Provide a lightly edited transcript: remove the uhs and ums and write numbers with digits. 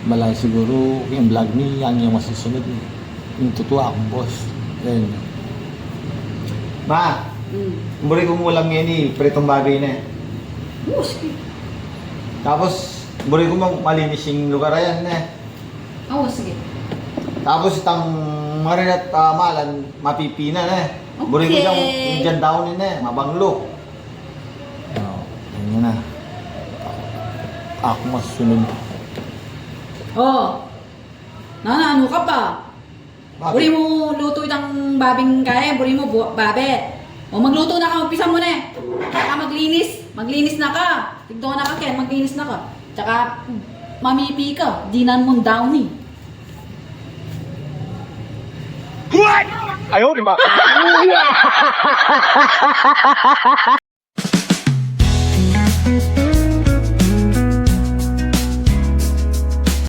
Malay siguro yung vlog ni yang yung masusunod eh. Yung totoo akong boss. Yan. Ma, Hmm. buri ko ulam ngayon eh, pritong baboy na. Oo, sige. Tapos, buri ko malinis yung lugar yan na. Oo, sige. Tapos itang marinat malan, mapipina na. Buri ko Okay. yung dyan down na, mabanglo. Oh, yan na. Ako masusunod. Oh. Ano ka pa? Bakit? Buri mo luto itang babing kaya, buri mo babe. O magluto na ka, umpisa mo na eh. Tsaka maglinis. Maglinis na ka. Tigdo na ka, Ken. Maglinis na ka. Tsaka mamipi ka. Dinan mong downy. What? 哎呦我的妈！